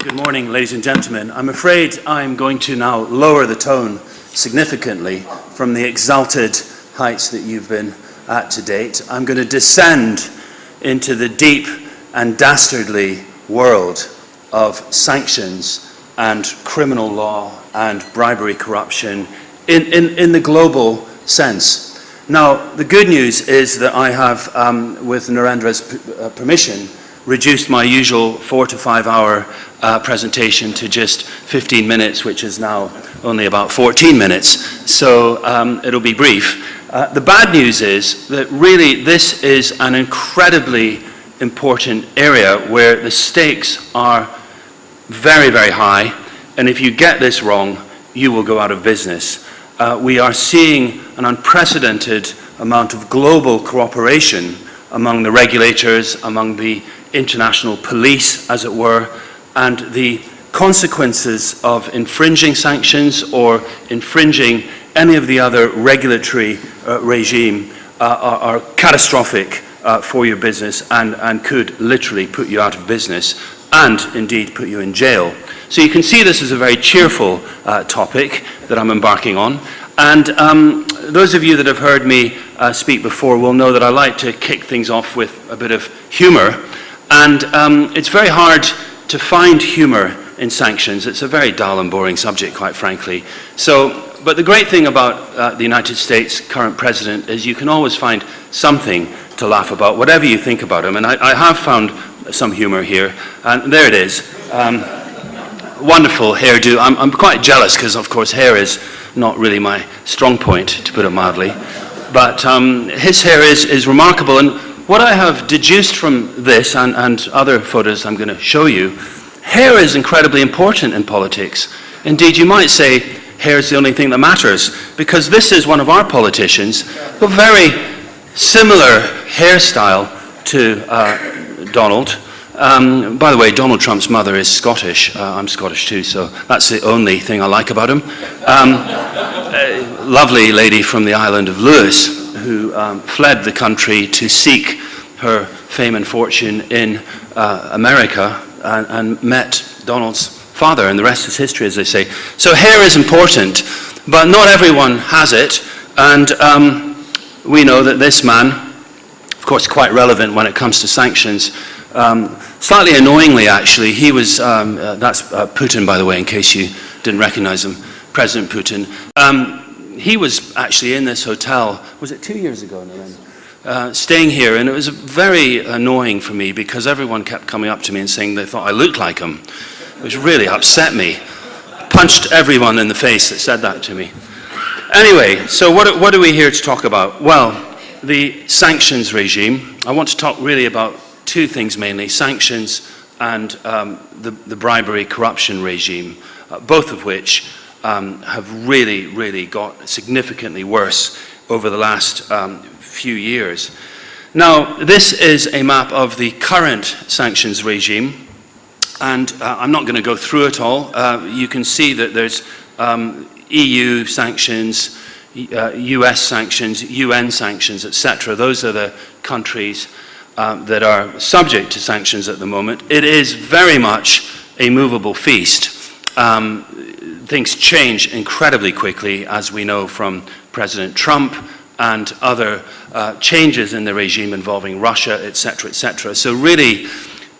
Good morning, ladies and gentlemen. I'm afraid I'm going to now lower the tone significantly from the exalted heights that you've been at to date. I'm going to descend into the deep and dastardly world of sanctions and criminal law and bribery corruption in the global sense. Now, the good news is that I have, with Narendra's permission, reduced my usual 4 to 5 hour presentation to just 15 minutes, which is now only about 14 minutes, so it'll be brief. The bad news is that really this is an incredibly important area where the stakes are very, very high, and if you get this wrong, you will go out of business. We are seeing an unprecedented amount of global cooperation among the regulators, among the international police, as it were, and the consequences of infringing sanctions or infringing any of the other regulatory regime are catastrophic for your business and could literally put you out of business and indeed put you in jail. So you can see this is a very cheerful topic that I'm embarking on. And those of you that have heard me speak before will know that I like to kick things off with a bit of humor. And it's very hard to find humor in sanctions. It's a very dull and boring subject, quite frankly. But the great thing about the United States' current president is you can always find something to laugh about, whatever you think about him. And I have found some humor here. And there it is. Wonderful hairdo. I'm quite jealous because, of course, hair is not really my strong point, to put it mildly. But his hair is remarkable. And what I have deduced from this and other photos I'm going to show you, hair is incredibly important in politics. Indeed, you might say hair is the only thing that matters, because this is one of our politicians, a very similar hairstyle to Donald. By the way, Donald Trump's mother is Scottish. I'm Scottish too, so that's the only thing I like about him. A lovely lady from the island of Lewis, who fled the country to seek her fame and fortune in America and met Donald's father, and the rest is history, as they say. So hair is important, but not everyone has it, and we know that this man, of course, quite relevant when it comes to sanctions. Slightly annoyingly, actually, he was, that's Putin, by the way, in case you didn't recognize him, President Putin. He was actually in this hotel, was it 2 years ago, staying here, and it was very annoying for me because everyone kept coming up to me and saying they thought I looked like him, which really upset me. Punched everyone in the face that said that to me. Anyway, so what are we here to talk about? Well, the sanctions regime. I want to talk really about two things mainly, sanctions and the bribery corruption regime, both of which have really got significantly worse over the last few years. Now, this is a map of the current sanctions regime, and I'm not going to go through it all. You can see that there's EU sanctions, US sanctions, UN sanctions, etc. Those are the countries that are subject to sanctions at the moment. It is very much a movable feast. Things change incredibly quickly, as we know from President Trump and other changes in the regime involving Russia, etc., etc. So really,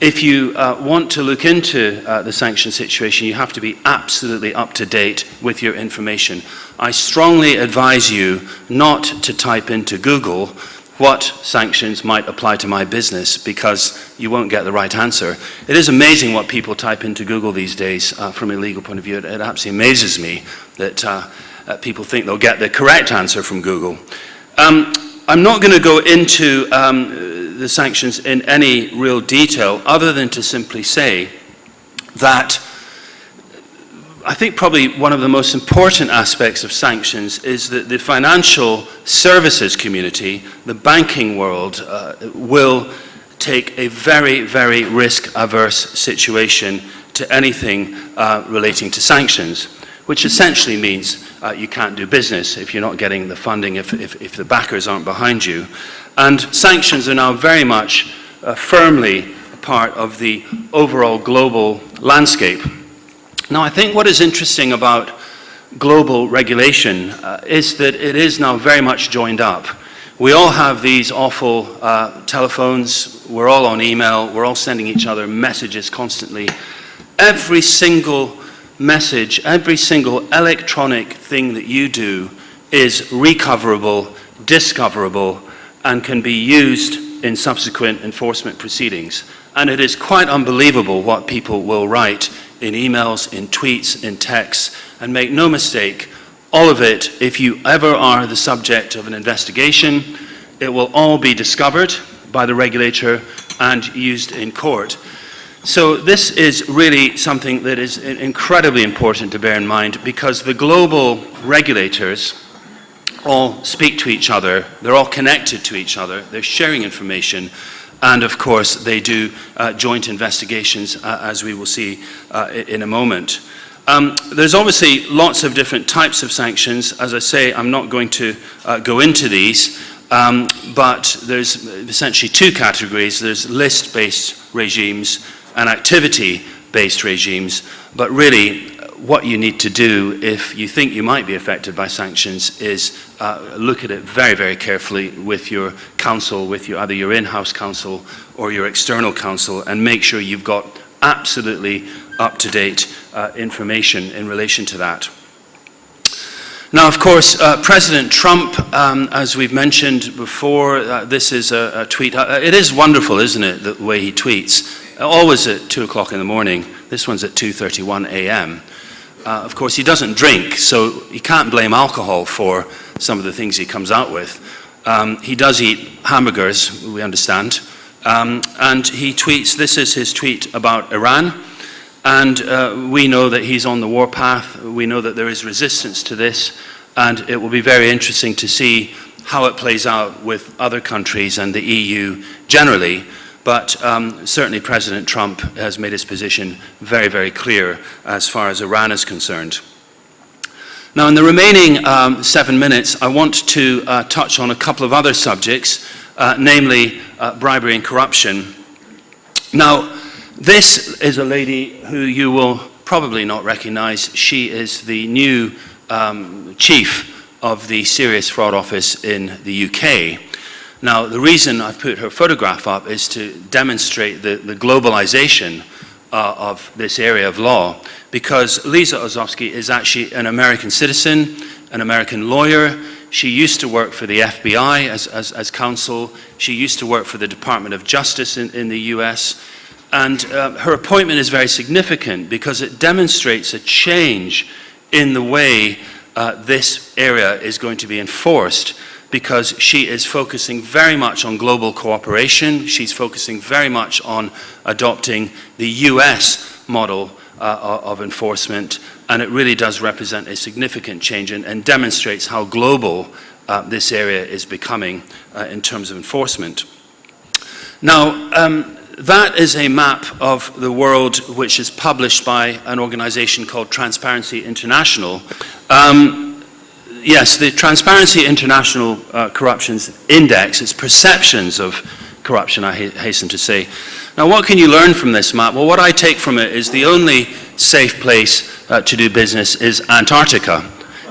if you want to look into the sanction situation, you have to be absolutely up to date with your information. I strongly advise you not to type into Google what sanctions might apply to my business, because you won't get the right answer. It is amazing what people type into Google these days from a legal point of view. It absolutely amazes me that people think they'll get the correct answer from Google. I'm not going to go into the sanctions in any real detail, other than to simply say that I think probably one of the most important aspects of sanctions is that the financial services community, the banking world, will take a very risk-averse situation to anything relating to sanctions, which essentially means you can't do business if you're not getting the funding, if the backers aren't behind you. And sanctions are now very much firmly part of the overall global landscape. Now, I think what is interesting about global regulation is that it is now very much joined up. We all have these awful telephones, we're all on email, we're all sending each other messages constantly. Every single message, every single electronic thing that you do is recoverable, discoverable, and can be used in subsequent enforcement proceedings. And it is quite unbelievable what people will write in emails, in tweets, in texts, and make no mistake, all of it, if you ever are the subject of an investigation, it will all be discovered by the regulator and used in court. So this is really something that is incredibly important to bear in mind, because the global regulators all speak to each other, they're all connected to each other, they're sharing information, and of course they do joint investigations, as we will see in a moment. There's obviously lots of different types of sanctions. As I say, I'm not going to go into these, but there's essentially two categories. There's list-based regimes and activity-based regimes, but really what you need to do if you think you might be affected by sanctions is look at it very, very carefully with your counsel, with either your in-house counsel or your external counsel, and make sure you've got absolutely up-to-date information in relation to that. Now, of course, President Trump, as we've mentioned before, this is a tweet. It is wonderful, isn't it, the way he tweets? Always at 2 o'clock in the morning. This one's at 2:31 a.m. Of course, he doesn't drink, so you can't blame alcohol for some of the things he comes out with. He does eat hamburgers, we understand. And he tweets, this is his tweet about Iran. And we know that he's on the warpath. We know that there is resistance to this. And it will be very interesting to see how it plays out with other countries and the EU generally. But certainly President Trump has made his position very, very clear as far as Iran is concerned. Now, in the remaining 7 minutes, I want to touch on a couple of other subjects, namely bribery and corruption. Now, this is a lady who you will probably not recognize. She is the new chief of the Serious Fraud Office in the UK. Now, the reason I've put her photograph up is to demonstrate the globalization of this area of law, because Lisa Ozovsky is actually an American citizen, an American lawyer. She used to work for the FBI as counsel. She used to work for the Department of Justice in the US. And her appointment is very significant because it demonstrates a change in the way this area is going to be enforced, because she is focusing very much on global cooperation. She's focusing very much on adopting the US model of enforcement, and it really does represent a significant change and demonstrates how global this area is becoming in terms of enforcement. Now, that is a map of the world which is published by an organization called Transparency International. Yes, the Transparency International Corruptions Index, its perceptions of corruption, I hasten to say. Now, what can you learn from this map? Well, what I take from it is the only safe place to do business is Antarctica,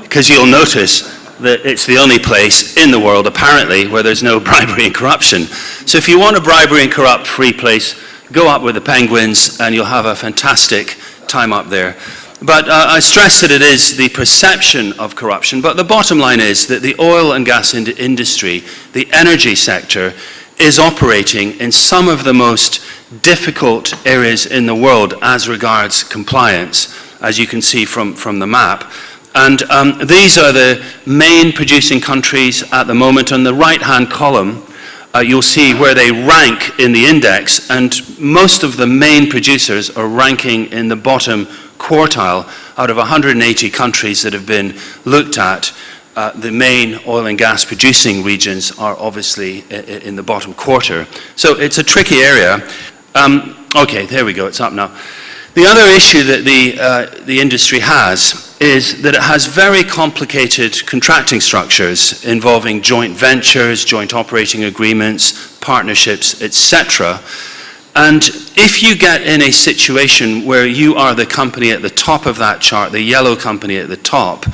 because you'll notice that it's the only place in the world, apparently, where there's no bribery and corruption. So if you want a bribery and corrupt free place, go up with the penguins and you'll have a fantastic time up there. But I stress that it is the perception of corruption, but the bottom line is that the oil and gas industry, the energy sector, is operating in some of the most difficult areas in the world as regards compliance, as you can see from the map. And these are the main producing countries at the moment. On the right-hand column, you'll see where they rank in the index, and most of the main producers are ranking in the bottom quartile out of 180 countries that have been looked at. The main oil and gas producing regions are obviously in the bottom quarter. So it's a tricky area. Okay, there we go, it's up now. The other issue that the industry has is that it has very complicated contracting structures involving joint ventures, joint operating agreements, partnerships, etc. And if you get in a situation where you are the company at the top of that chart, the yellow company at the top,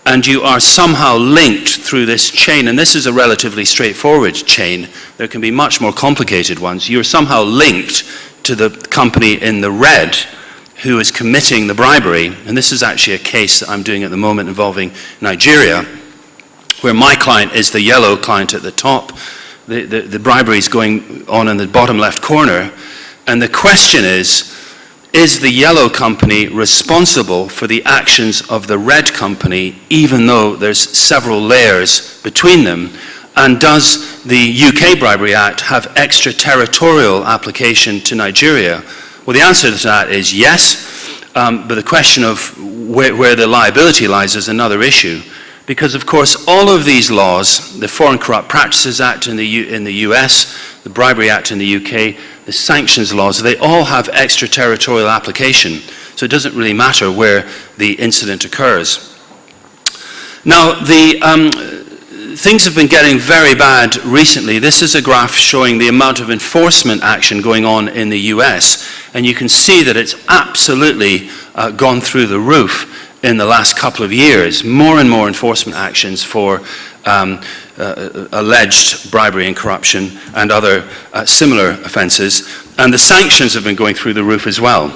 and you are somehow linked through this chain, and this is a relatively straightforward chain, there can be much more complicated ones, you're somehow linked to the company in the red who is committing the bribery, and this is actually a case that I'm doing at the moment involving Nigeria, where my client is the yellow client at the top, the bribery is going on in the bottom left corner, and the question is the yellow company responsible for the actions of the red company, even though there's several layers between them? And does the UK Bribery Act have extraterritorial application to Nigeria? Well, the answer to that is yes, but the question of where the liability lies is another issue. Because, of course, all of these laws, the Foreign Corrupt Practices Act in the US, the Bribery Act in the UK, the sanctions laws, they all have extraterritorial application. So it doesn't really matter where the incident occurs. Now, things have been getting very bad recently. This is a graph showing the amount of enforcement action going on in the US. And you can see that it's absolutely gone through the roof in the last couple of years. More and more enforcement actions for alleged bribery and corruption and other similar offences. And the sanctions have been going through the roof as well.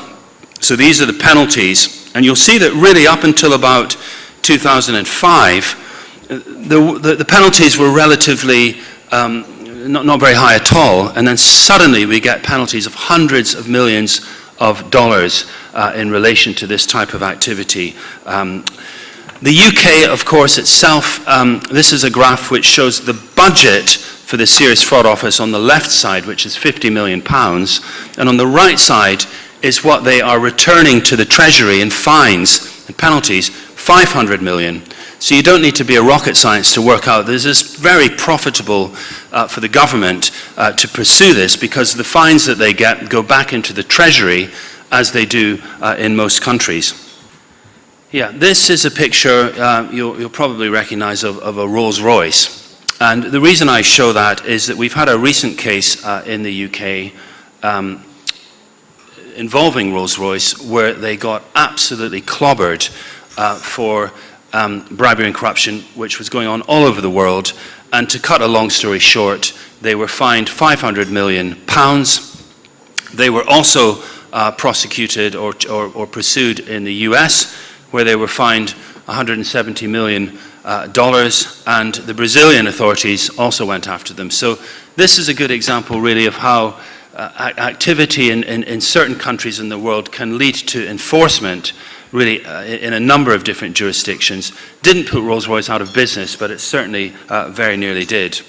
So these are the penalties. And you'll see that really up until about 2005, the penalties were relatively not very high at all. And then suddenly we get penalties of hundreds of millions of dollars in relation to this type of activity. The UK, of course, itself, this is a graph which shows the budget for the Serious Fraud Office on the left side, which is £50 million, and on the right side is what they are returning to the Treasury in fines and penalties, 500 million. So you don't need to be a rocket science to work out this is very profitable for the government to pursue this, because the fines that they get go back into the Treasury as they do in most countries. Yeah, this is a picture you'll probably recognize of a Rolls Royce. And the reason I show that is that we've had a recent case in the UK involving Rolls Royce where they got absolutely clobbered for bribery and corruption, which was going on all over the world. And to cut a long story short, they were fined £500 million. They were also prosecuted or pursued in the US, where they were fined $170 million, and the Brazilian authorities also went after them. So this is a good example, really, of how activity in certain countries in the world can lead to enforcement, really, in a number of different jurisdictions. Didn't put Rolls-Royce out of business, but it certainly very nearly did.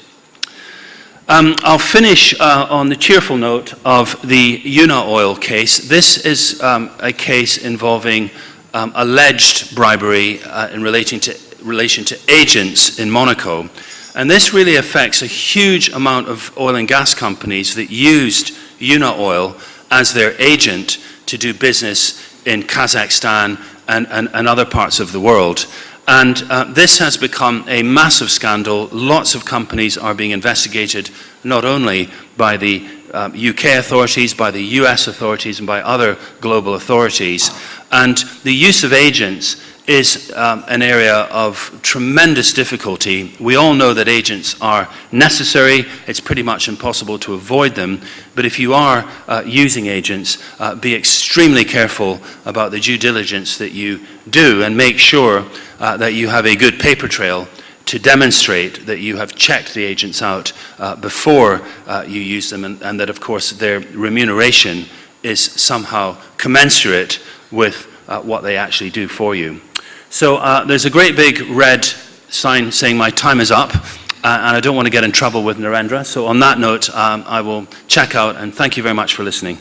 I'll finish on the cheerful note of the Oil case. This is a case involving alleged bribery in relation to agents in Monaco. And this really affects a huge amount of oil and gas companies that used Oil as their agent to do business in Kazakhstan and other parts of the world. And this has become a massive scandal. Lots of companies are being investigated, not only by the UK authorities, by the US authorities, and by other global authorities. And the use of agents is an area of tremendous difficulty. We all know that agents are necessary. It's pretty much impossible to avoid them. But if you are using agents, be extremely careful about the due diligence that you do, and make sure that you have a good paper trail to demonstrate that you have checked the agents out before you use them, and that, of course, their remuneration is somehow commensurate with what they actually do for you. So there's a great big red sign saying my time is up, and I don't want to get in trouble with Narendra. So on that note, I will check out, and thank you very much for listening.